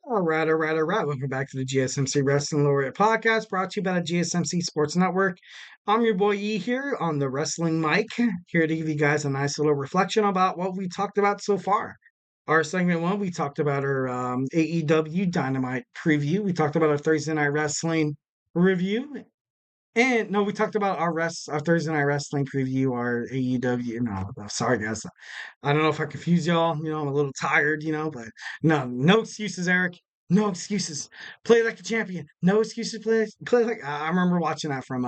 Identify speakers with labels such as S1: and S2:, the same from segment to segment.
S1: All right. Welcome back to the GSMC Wrestling Laureate Podcast, brought to you by the GSMC Sports Network. I'm your boy E here on the wrestling mic, here to give you guys a nice little reflection about what we talked about so far. Our segment one, we talked about our AEW Dynamite preview. We talked about our Thursday Night Wrestling review. And no, we talked about our Thursday Night Wrestling preview, our AEW. No, sorry guys. I don't know if I confuse y'all. I'm a little tired, but no excuses, Eric. No excuses. Play like a champion. No excuses. Play like. I remember watching that from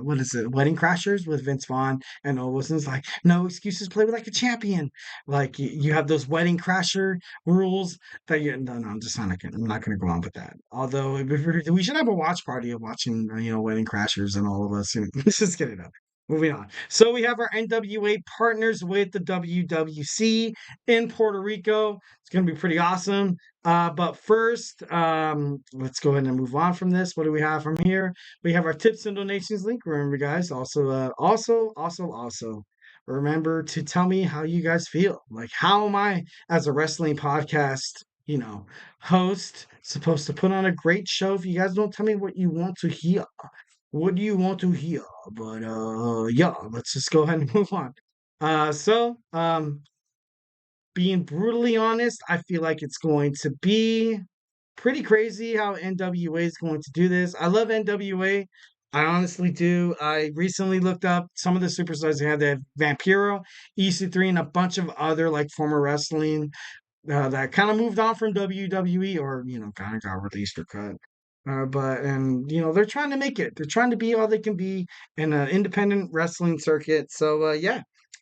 S1: what is it? Wedding Crashers with Vince Vaughn and Owen Wilson's like, no excuses. Play like a champion. Like you have those Wedding Crasher rules that you. No, I'm just not gonna. I'm not gonna go on with that. Although we should have a watch party of watching Wedding Crashers and all of us. Let's just get it up. Moving on. So we have our NWA partners with the WWC in Puerto Rico. It's going to be pretty awesome. But first, let's go ahead and move on from this. What do we have from here? We have our tips and donations link. Remember, guys, also, remember to tell me how you guys feel. Like, how am I, as a wrestling podcast, host, supposed to put on a great show if you guys don't tell me what you want to hear? What do you want to hear? But yeah, let's just go ahead and move on. Being brutally honest, I feel like it's going to be pretty crazy how NWA is going to do this. I love NWA. I honestly do. I recently looked up some of the superstars they had. They have Vampiro, EC3, and a bunch of other like former wrestling that kind of moved on from WWE or kind of got released or cut. But they're trying to make it. They're trying to be all they can be in an independent wrestling circuit. So yeah,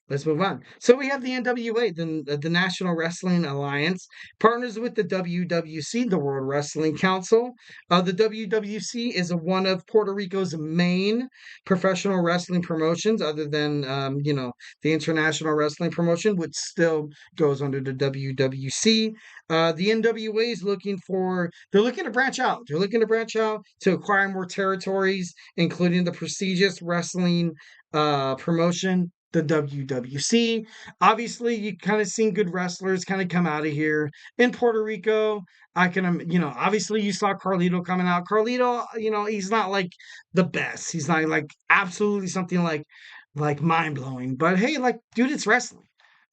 S1: let's move on. So we have the NWA, the National Wrestling Alliance, partners with the WWC, the World Wrestling Council. The WWC is one of Puerto Rico's main professional wrestling promotions, other than the International Wrestling Promotion, which still goes under the WWC. The NWA is they're looking to branch out. They're looking to branch out to acquire more territories, including the prestigious wrestling promotion, the WWC. Obviously, you kind of seen good wrestlers kind of come out of here in Puerto Rico. Obviously you saw Carlito coming out. Carlito, he's not like the best. He's not like absolutely something like mind blowing. But hey, like, dude, it's wrestling.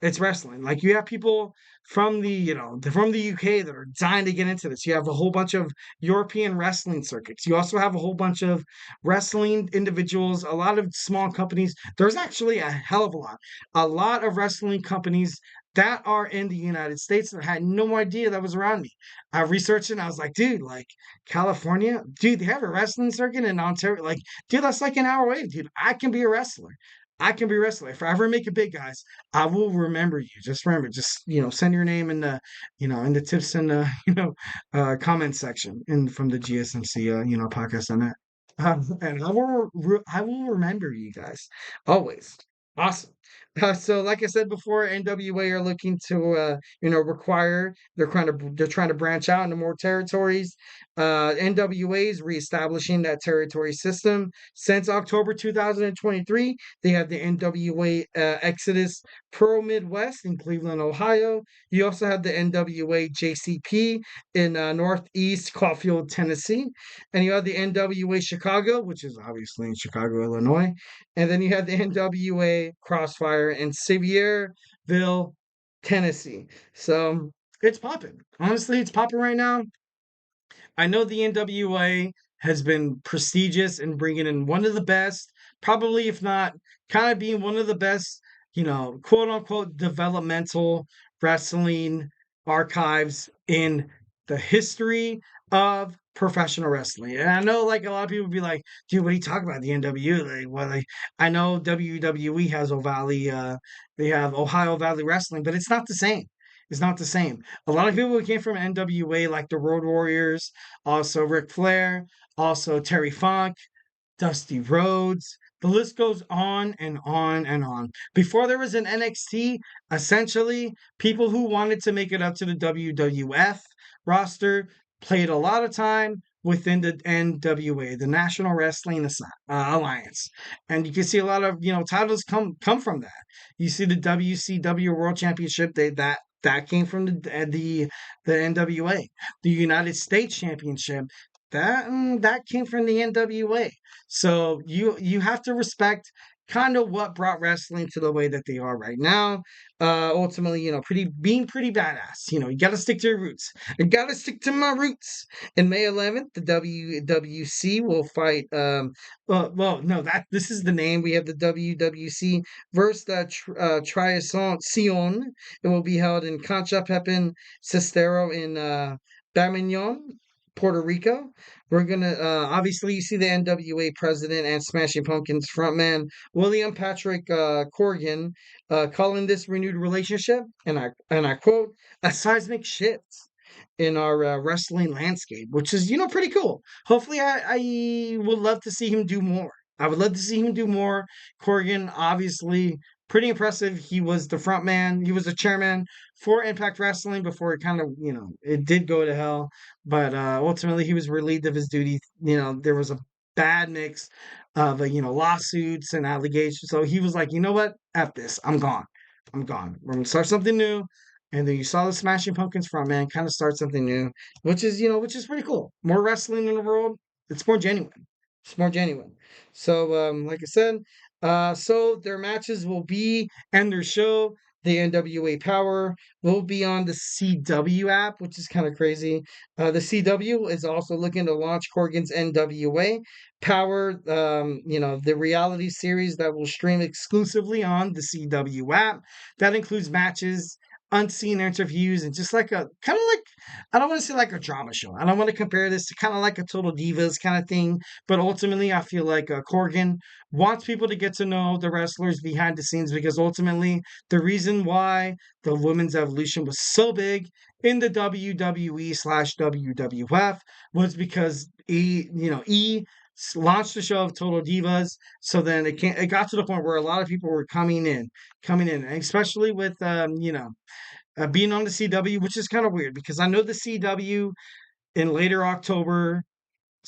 S1: It's wrestling. Like you have people from from the UK that are dying to get into this. You have a whole bunch of European wrestling circuits. You also have a whole bunch of wrestling individuals, a lot of small companies. There's actually a hell of a lot of wrestling companies that are in the United States that I had no idea that was around me. I researched it and I was like, dude, like California, dude, they have a wrestling circuit in Ontario. Like, dude, that's like an hour away, dude. I can be a wrestler. I can be a wrestler. If I ever make it big, guys, I will remember you. Just remember, send your name in the tips and the comment section in from the GSMC podcast on that. And I will remember you guys always. Awesome. So, like I said before, NWA are looking to require. They're trying to branch out into more territories. NWA is reestablishing that territory system since October 2023. They have the NWA Exodus Pro Midwest in Cleveland, Ohio. You also have the NWA JCP in Northeast Caulfield, Tennessee, and you have the NWA Chicago, which is obviously in Chicago, Illinois. And then you have the NWA Crossfire in Sevierville, Tennessee. So it's popping. Honestly, it's popping right now. I know the NWA has been prestigious in bringing in one of the best, probably if not kind of being one of the best, quote unquote, developmental wrestling archives in the history of professional wrestling. And I know like a lot of people would be like, dude, what are you talking about? The NWA? I know WWE has they have Ohio Valley Wrestling, but it's not the same. It's not the same. A lot of people who came from NWA, like the Road Warriors, also Ric Flair, also Terry Funk, Dusty Rhodes. The list goes on and on and on. Before there was an NXT, essentially, people who wanted to make it up to the WWF roster played a lot of time within the NWA, the National Wrestling Alliance. And you can see a lot of, titles come from that. You see the WCW World Championship, that That came from the NWA. The United States Championship, that came from the NWA. So you have to respect kind of what brought wrestling to the way that they are right now. Ultimately, being pretty badass. You got to stick to your roots. I got to stick to my roots. In May 11th, the WWC will fight. Well, no, that this is the name. We have the WWC versus the Triason. It will be held in Concha Pepin Cestero in Bamignon, Puerto Rico. We're gonna obviously you see the NWA president and Smashing Pumpkins frontman William Patrick Corgan calling this renewed relationship, and I quote, a seismic shift in our wrestling landscape, which is pretty cool. Hopefully, I would love to see him do more. I would love to see him do more. Corgan, obviously, pretty impressive. He was the front man. He was the chairman for Impact Wrestling before it kind of, it did go to hell. But ultimately, he was relieved of his duty. There was a bad mix of, lawsuits and allegations. So he was like, you know what? F this. I'm gone. I'm gone. We're going to start something new. And then you saw the Smashing Pumpkins frontman kind of start something new, which is pretty cool. More wrestling in the world. It's more genuine. It's more genuine. So, like I said, so their matches will be and their show, the NWA Power, will be on the CW app, which is kind of crazy. The CW is also looking to launch Corgan's NWA Power, the reality series that will stream exclusively on the CW app. That includes matches, unseen interviews, and just like a kind of like, I don't want to say like a drama show. I don't want to compare this to kind of like a Total Divas kind of thing, but ultimately I feel like Corgan wants people to get to know the wrestlers behind the scenes, because ultimately the reason why the women's evolution was so big in the WWE/WWF was because E launched the show of Total Divas. So then it got to the point where a lot of people were coming in, especially with being on the CW, which is kind of weird because I know the CW in later October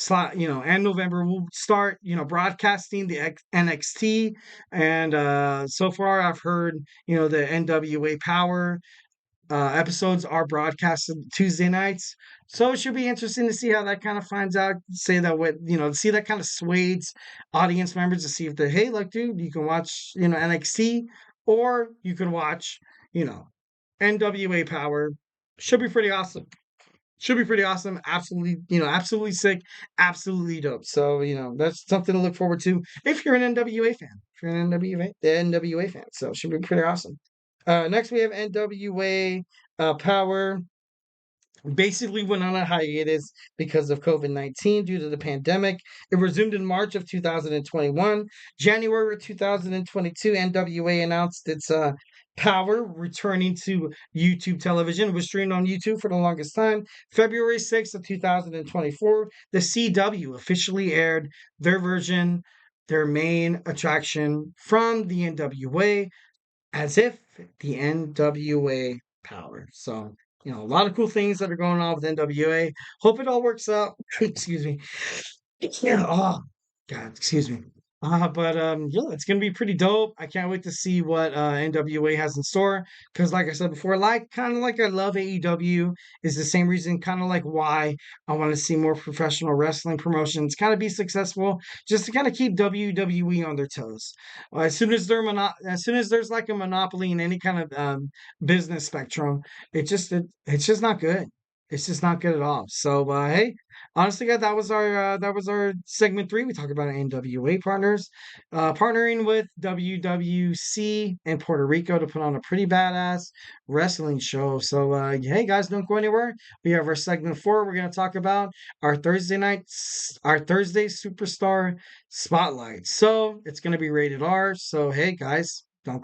S1: and November will start broadcasting the NXT, and so far I've heard the NWA Power episodes are broadcasted Tuesday nights. So it should be interesting to see how that kind of finds out. Say that see that kind of swayed audience members to see if they're, hey, look, dude, you can watch NXT, or you can watch NWA Power. Should be pretty awesome. Should be pretty awesome. Absolutely, absolutely sick. Absolutely dope. So, that's something to look forward to if you're an NWA fan. If you're an NWA fan. So it should be pretty awesome. Next we have NWA Power. Basically went on a hiatus because of COVID-19 due to the pandemic. It resumed in March of 2021. January of 2022, NWA announced its Power returning to YouTube television. It was streamed on YouTube for the longest time. February 6th of 2024, the CW officially aired their version, their main attraction from the NWA, as if the NWA Power. So, a lot of cool things that are going on with NWA. Hope it all works out. Excuse me. Yeah. Oh, God. Excuse me. But yeah, it's gonna be pretty dope. I can't wait to see what NWA has in store. Because, like I said before, kind of like I love AEW, is the same reason, kind of like why I want to see more professional wrestling promotions kind of be successful, just to kind of keep WWE on their toes. As soon as there's like a monopoly in any kind of business spectrum, it's just not good. It's just not good at all. So hey, honestly, guys, that was our segment 3. We talked about NWA partners, partnering with WWC in Puerto Rico to put on a pretty badass wrestling show. So hey guys, don't go anywhere. We have our segment 4. We're gonna talk about our Thursday Superstar Spotlight. So it's gonna be rated R. So hey guys, don't go.